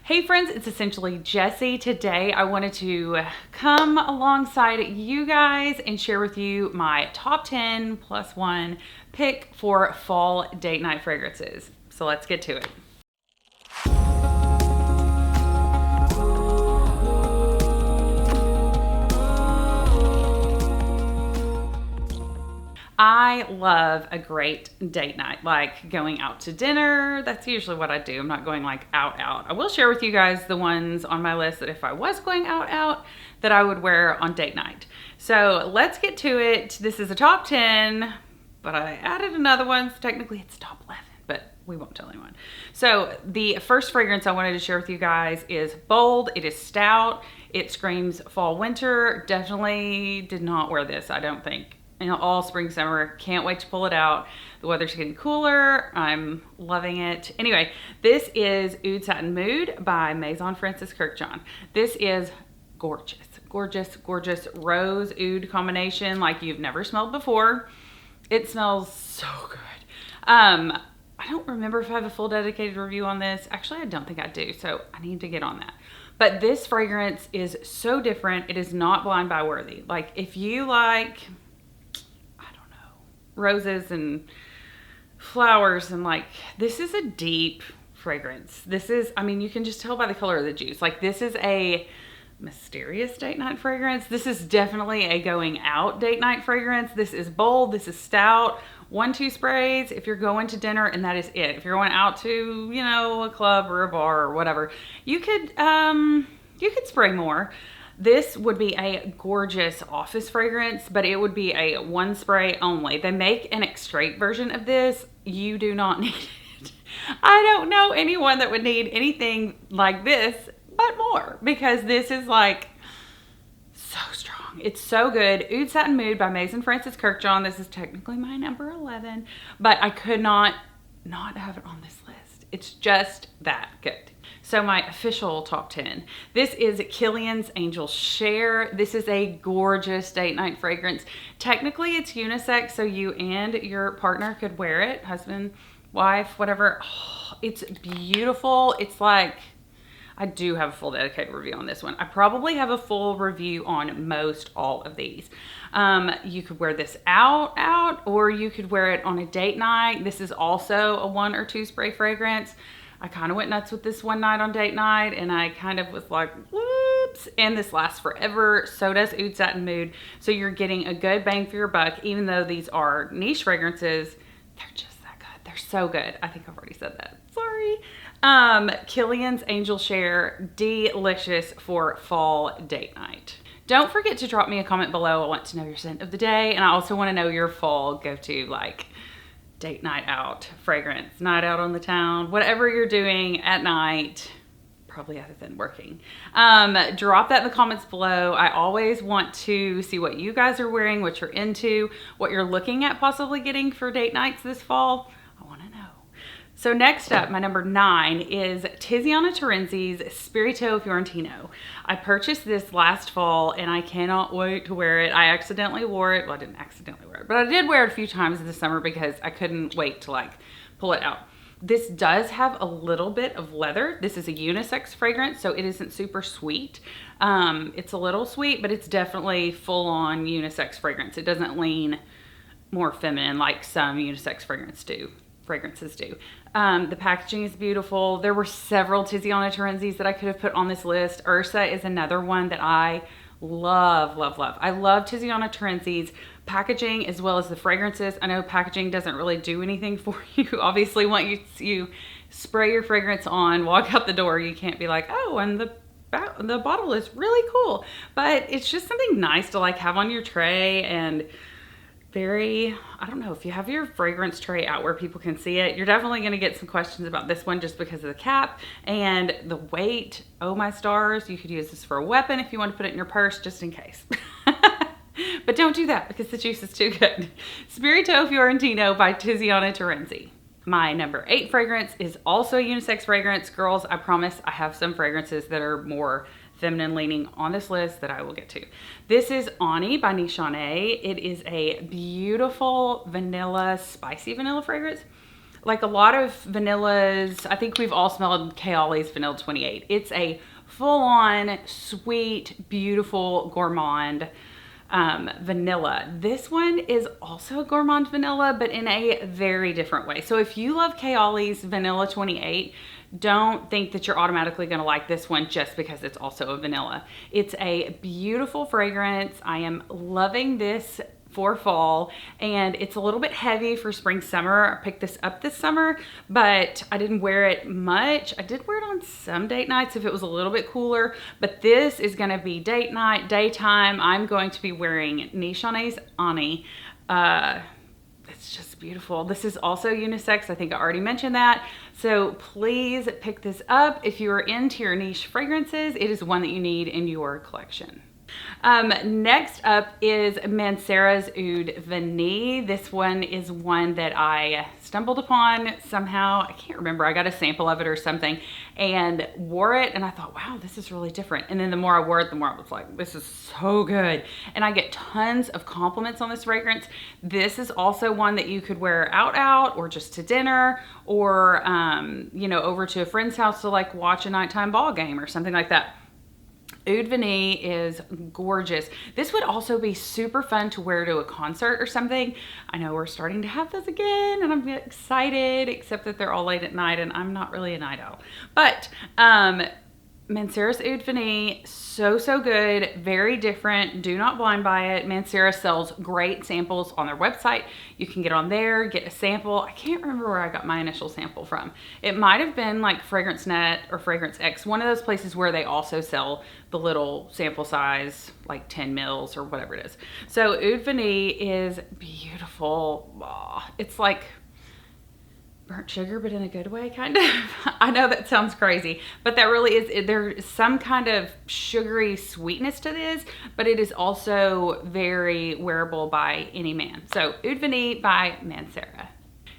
Hey friends, it's essentially Jessi. Today I wanted to come alongside you guys and share with you my top 10 plus one pick for fall date night fragrances. So let's get to it. I love a great date night, like going out to dinner. That's usually what I do. I'm not going like out. I will share with you guys the ones on my list that if I was going out, that I would wear on date night. So let's get to it. This is a top 10, but I added another one. So technically it's top 11, but we won't tell anyone. So the first fragrance I wanted to share with you guys is bold. It is stout. It screams fall winter. Definitely did not wear this, I don't think. All spring, summer. Can't wait to pull it out. The weather's getting cooler. I'm loving it. Anyway, this is Oud Satin Mood by Maison Francis Kurkdjian. This is gorgeous, gorgeous, gorgeous rose oud combination like you've never smelled before. It smells so good. I don't remember if I have a full dedicated review on this. Actually, I don't think I do, so I need to get on that. But this fragrance is so different. It is not blind buy worthy. Like if you like roses and flowers and like, this is a deep fragrance. This is, I mean, you can just tell by the color of the juice. Like this is a mysterious date night fragrance. This is definitely a going out date night fragrance. This is bold. This is stout. 1-2 sprays if you're going to dinner, and that is it. If you're going out to, you know, a club or a bar or whatever, you could spray more. This would be a gorgeous office fragrance, but it would be a one spray only. They make an extrait version of this. You do not need it. I don't know anyone that would need anything like this, but more, because this is like so strong. It's so good. Oud Satin Mood by Maison Francis Kurkdjian. This is technically my number 11, but I could not have it on this list. It's just that good. So my official top 10. This is Kilian's Angel Share. This is a gorgeous date night fragrance. Technically it's unisex, so you and your partner could wear it. Husband, wife, whatever. Oh, it's beautiful. It's like, I do have a full dedicated review on this one. I probably have a full review on most all of these. You could wear this out, or you could wear it on a date night. This is also a 1 or 2 spray fragrance. I kind of went nuts with this one night on date night, and I kind of was like, whoops, and this lasts forever. So does Oud Satin Mood. So you're getting a good bang for your buck, even though these are niche fragrances. They're just that good. They're so good. I think I've already said that. Sorry. Kilian's Angel Share, delicious for fall date night. Don't forget to drop me a comment below. I want to know your scent of the day, and I also want to know your fall go-to, like, date night out fragrance, night out on the town, whatever you're doing at night, probably other than working. Drop that in the comments below. I always want to see what you guys are wearing, what you're into, what you're looking at possibly getting for date nights this fall. I want to know. So next up, my number 9 is Tiziana Terenzi's Spirito Fiorentino. I purchased this last fall and I cannot wait to wear it. I accidentally wore it. Well, I didn't accidentally wear it, but I did wear it a few times this summer because I couldn't wait to like pull it out. This does have a little bit of leather. This is a unisex fragrance, so it isn't super sweet. It's a little sweet, but it's definitely full on unisex fragrance. It doesn't lean more feminine like some unisex fragrances do. The packaging is beautiful. There were several Tiziana Terenzis that I could have put on this list. Ursa is another one that I love. I love Tiziana Terenzi's packaging as well as the fragrances. I know packaging doesn't really do anything for you. Obviously, once you spray your fragrance on, walk out the door, you can't be like, oh, and the bottle is really cool. But it's just something nice to like have on your tray, and very, I don't know, if you have your fragrance tray out where people can see it, you're definitely going to get some questions about this one just because of the cap and the weight. Oh my stars, you could use this for a weapon if you want to put it in your purse just in case. But don't do that because the juice is too good. Spirito Fiorentino by Tiziana Terenzi. My number 8 fragrance is also a unisex fragrance. Girls, I promise I have some fragrances that are more feminine leaning on this list that I will get to. This is Ani by Nishane. It is a beautiful vanilla, spicy vanilla fragrance. like a lot of vanillas, I think we've all smelled Kayali's Vanilla 28. It's a full-on, sweet, beautiful, gourmand vanilla. This one is also a gourmand vanilla, but in a very different way. So if you love Kayali's Vanilla 28, don't think that you're automatically going to like this one just because it's also a vanilla. It's a beautiful fragrance. I am loving this for fall, and it's a little bit heavy for spring summer. I picked this up this summer, but I didn't wear it much. I did wear it on some date nights if it was a little bit cooler, but this is going to be date night, daytime. I'm going to be wearing Nichoné's Ani. It's just beautiful. This is also unisex. I think I already mentioned that. So please pick this up. If you are into your niche fragrances, it is one that you need in your collection. Next up is Mancera's Oud Vanille. This one is one that I stumbled upon somehow. I can't remember. I got a sample of it or something and wore it, and I thought, wow, this is really different. And then the more I wore it, the more I was like, this is so good. And I get tons of compliments on this fragrance. This is also one that you could wear out or just to dinner, or you know, over to a friend's house to like watch a nighttime ball game or something like that. Oud Vanille is gorgeous. This would also be super fun to wear to a concert or something. I know we're starting to have those again, and I'm excited, except that they're all late at night, and I'm not really a night owl. But Mancera's Oud Vanille, so good, very different. Do not blind buy it. Mancera sells great samples on their website. You can get on there, get a sample. I can't remember where I got my initial sample from. It might have been like Fragrance Net or Fragrance X, one of those places where they also sell the little sample size, like 10 mils or whatever it is. So Oud Vanille is beautiful. Oh, it's like burnt sugar, but in a good way, kind of. I know that sounds crazy, but that really is, there's some kind of sugary sweetness to this, but it is also very wearable by any man. So Oud Vanille by Mancera.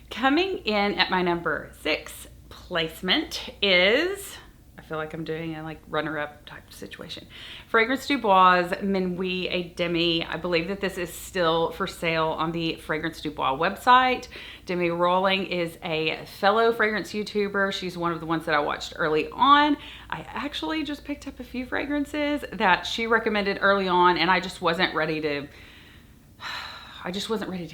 Coming in at my number 6 placement is, I feel like I'm doing a like runner-up type situation, Fragrance Du Bois Minuit et Demi. I believe that this is still for sale on the Fragrance Du Bois website. Demi Rolling is a fellow fragrance YouTuber. She's one of the ones that I watched early on. I actually just picked up a few fragrances that she recommended early on, and I just wasn't ready to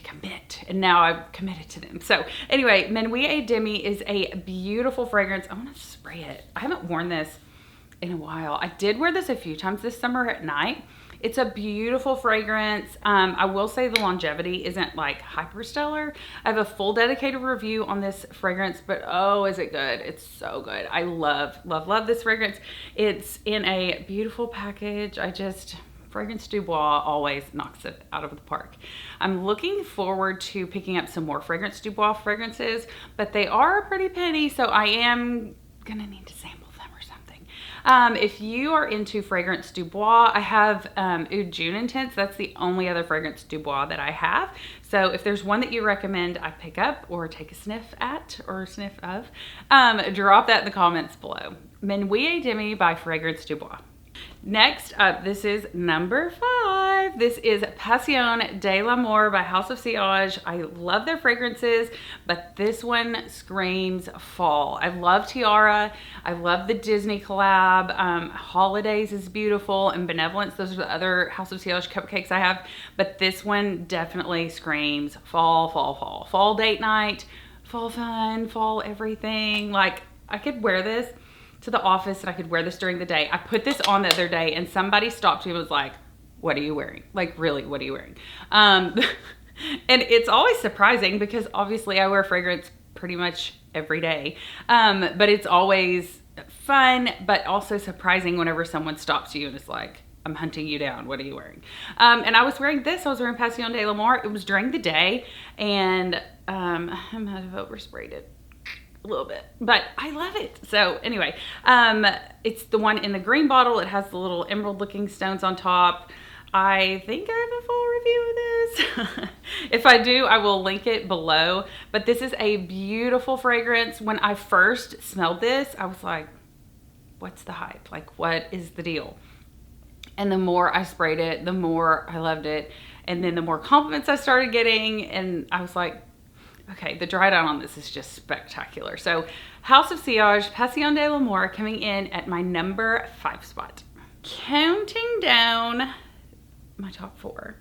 commit, and now I've committed to them. So anyway, Minuit et Demi is a beautiful fragrance. I want to spray it. I haven't worn this in a while. I did wear this a few times this summer at night. It's a beautiful fragrance. I will say the longevity isn't like hyper stellar. I have a full dedicated review on this fragrance, but oh, is it good. It's so good. I love this fragrance. It's in a beautiful package. Fragrance Du Bois always knocks it out of the park. I'm looking forward to picking up some more Fragrance Du Bois fragrances, but they are pretty penny, so I am gonna need to sample them or something. If you are into Fragrance Du Bois, I have Oud June Intense. That's the only other Fragrance Du Bois that I have. So if there's one that you recommend I pick up or take a sniff at or sniff of, drop that in the comments below. Minuit et Demi by Fragrance Du Bois. Next up, this is number 5. This is Passion de l'Amour by House of Sillage. I love their fragrances, but this one screams fall. I love Tiara. I love the Disney collab. Holidays is beautiful, and Benevolence. Those are the other House of Sillage cupcakes I have, but this one definitely screams fall, fall, fall. Fall date night, fall fun, fall everything. Like, I could wear this to the office, and I could wear this during the day. I put this on the other day, and somebody stopped me and was like, what are you wearing? Like, really, what are you wearing? And it's always surprising because obviously I wear fragrance pretty much every day. But it's always fun, but also surprising whenever someone stops you and is like, I'm hunting you down. What are you wearing? And I was wearing this. I was wearing Passion de l'Amour. It was during the day, and I might have oversprayed it a little bit, but I love it. So anyway, it's the one in the green bottle. It has the little emerald looking stones on top. I think I have a full review of this. If I do, I will link it below, but this is a beautiful fragrance. When I first smelled this, I was like, what's the hype? Like, what is the deal? And the more I sprayed it, the more I loved it. And then the more compliments I started getting, and I was like, Okay, the dry down on this is just spectacular. So House of Sillage, Passion de l'Amour coming in at my number 5 spot. Counting down my top 4.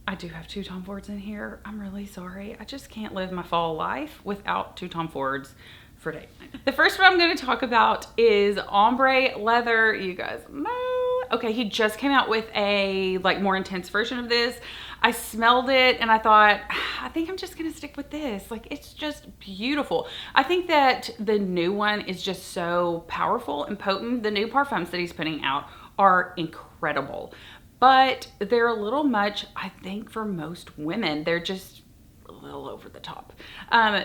I do have 2 Tom Fords in here. I'm really sorry. I just can't live my fall life without 2 Tom Fords for date night. The first one I'm going to talk about is ombre leather. You guys know. Okay, he just came out with a like more intense version of this. I smelled it and I thought, I think I'm just going to stick with this. Like, it's just beautiful. I think that the new one is just so powerful and potent. The new parfums that he's putting out are incredible. But they're a little much, I think, for most women. They're just a little over the top.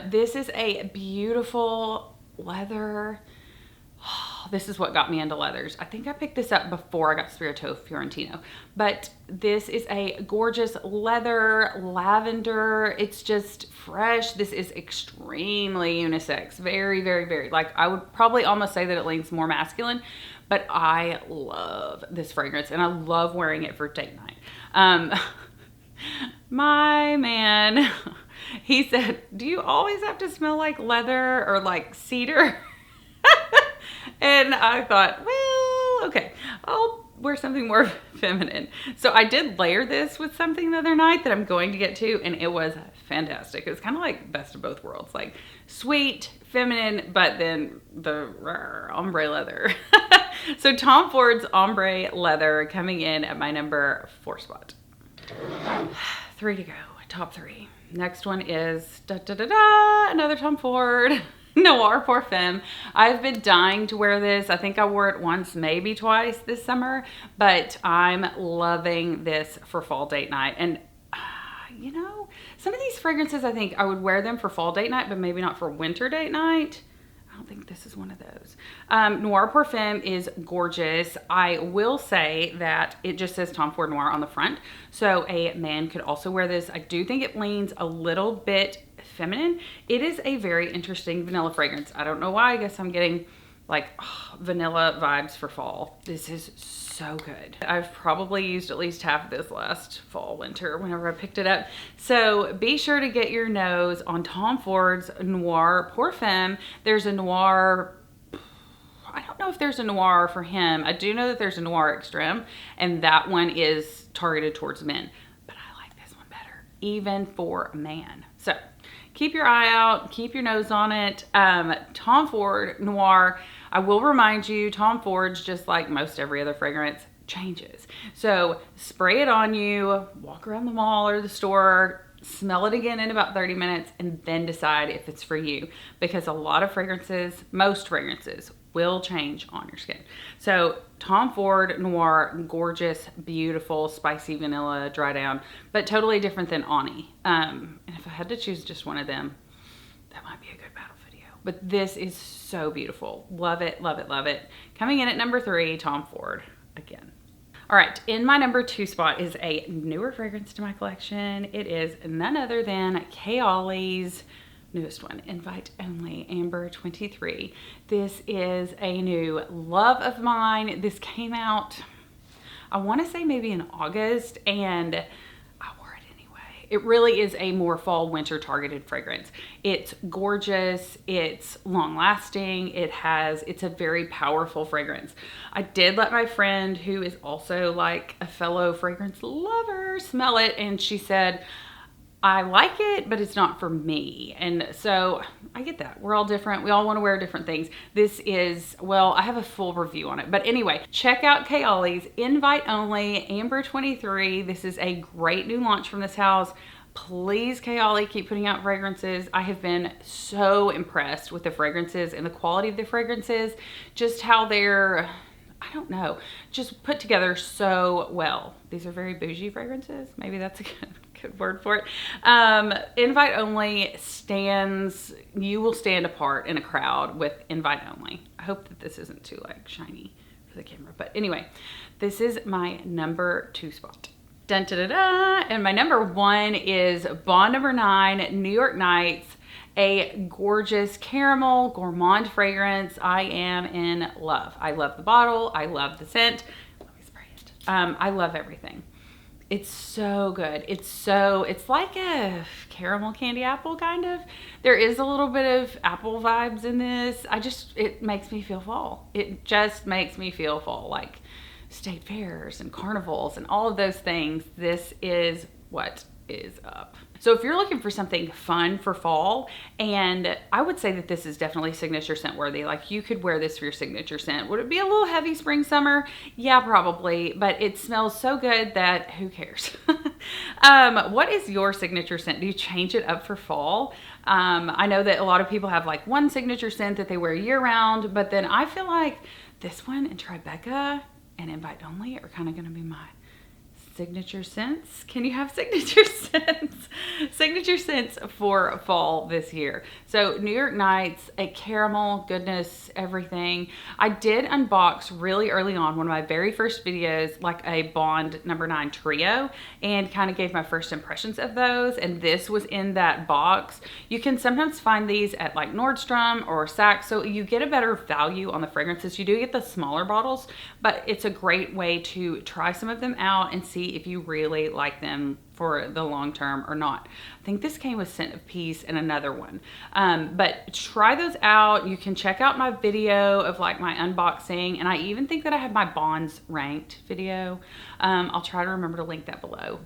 This is a beautiful leather. Oh, this is what got me into leathers. I think I picked this up before I got Spirito Fiorentino. But this is a gorgeous leather, lavender. It's just fresh. This is extremely unisex. Very, very, very. Like, I would probably almost say that it leans more masculine. But I love this fragrance and I love wearing it for date night. My man, he said, do you always have to smell like leather or like cedar? And I thought, well, okay, I'll wear something more feminine. So I did layer this with something the other night that I'm going to get to, and it was fantastic. It was kind of like best of both worlds, like sweet, feminine, but then the ombre leather. So Tom Ford's ombre leather coming in at my number 4 spot. 3 to go, top 3. Next one is another Tom Ford. Noir Parfum. I've been dying to wear this. I think I wore it once, maybe twice this summer, but I'm loving this for fall date night. And you know, some of these fragrances, I think I would wear them for fall date night, but maybe not for winter date night. I don't think this is one of those. Noir Parfum is gorgeous. I will say that it just says Tom Ford Noir on the front, so a man could also wear this. I do think it leans a little bit feminine. It is a very interesting vanilla fragrance. I don't know why. I guess I'm getting like vanilla vibes for fall. This is so good. I've probably used at least half of this last fall, winter, whenever I picked it up. So be sure to get your nose on Tom Ford's Noir Parfum. There's a Noir, I don't know if there's a Noir for him. I do know that there's a Noir Extreme, and that one is targeted towards men. But I like this one better, even for a man. So keep your eye out, keep your nose on it. Tom Ford Noir, I will remind you, Tom Ford's, just like most every other fragrance, changes. So spray it on you, walk around the mall or the store, smell it again in about 30 minutes, and then decide if it's for you. Because a lot of fragrances, most fragrances, will change on your skin. So Tom Ford Noir, gorgeous, beautiful, spicy vanilla dry down, but totally different than Ani. And if I had to choose just one of them, that might be a good battle video. But this is so beautiful. Love it, love it, love it. Coming in at number 3, Tom Ford again. All right, in my number 2 spot is a newer fragrance to my collection. It is none other than Kayali's newest one, Invite Only Amber 23. This is a new love of mine. This came out, I want to say maybe in August, and I wore it anyway. It really is a more fall winter targeted fragrance. It's gorgeous, it's long lasting, it's a very powerful fragrance. I did let my friend, who is also like a fellow fragrance lover, smell it, and she said, I like it, but it's not for me. And so I get that. We're all different. We all want to wear different things. This is, well, I have a full review on it. But anyway, check out Kayali's Invite Only Amber 23. This is a great new launch from this house. Please, Kayali, keep putting out fragrances. I have been so impressed with the fragrances and the quality of the fragrances. Just how they're, I don't know, just put together so well. These are very bougie fragrances. Maybe that's a good word for it. Invite Only stands, you will stand apart in a crowd with Invite Only. I hope that this isn't too like shiny for the camera, but anyway, this is my number 2 spot. Dun, da, da, da. And my number 1 is Bond Number 9 New York Nights, a gorgeous caramel gourmand fragrance. I am in love. I love the bottle. I love the scent. Let me spray it. I love everything. It's so good. It's like a caramel candy apple kind of. There is a little bit of apple vibes in this. It makes me feel fall. It just makes me feel fall, like state fairs and carnivals and all of those things. This is what is up. So if you're looking for something fun for fall, and I would say that this is definitely signature scent worthy. Like you could wear this for your signature scent. Would it be a little heavy spring, summer? Yeah, probably, but it smells so good that who cares? What is your signature scent? Do you change it up for fall? I know that a lot of people have like one signature scent that they wear year round, but then I feel like this one and Tribeca and Invite Only are kind of going to be my signature scents. Can you have signature scents? Signature scents for fall this year. So New York Nights, a caramel, goodness, everything. I did unbox really early on, one of my very first videos, like a Bond number 9 trio, and kind of gave my first impressions of those. And this was in that box. You can sometimes find these at like Nordstrom or Saks, so you get a better value on the fragrances. You do get the smaller bottles, but it's a great way to try some of them out and see if you really like them for the long term or not. I think this came with Scent of Peace and another one. But try those out. You can check out my video of like my unboxing, and I even think that I have my Bonds ranked video. I'll try to remember to link that below.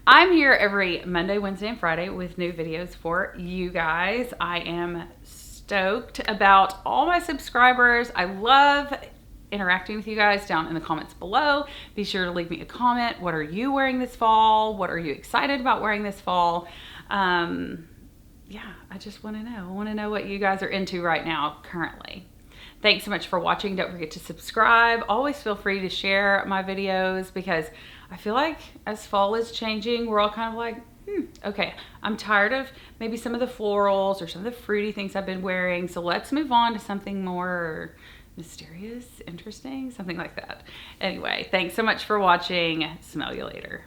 I'm here every Monday, Wednesday, and Friday with new videos for you guys. I am stoked about all my subscribers. I love interacting with you guys down in the comments below. Be sure to leave me a comment. What are you wearing this fall? What are you excited about wearing this fall? Yeah, I just want to know. I want to know what you guys are into right now currently. Thanks so much for watching. Don't forget to subscribe. Always feel free to share my videos, because I feel like as fall is changing, we're all kind of like, okay, I'm tired of maybe some of the florals or some of the fruity things I've been wearing. So let's move on to something more mysterious, interesting, something like that. Anyway, thanks so much for watching. Smell you later.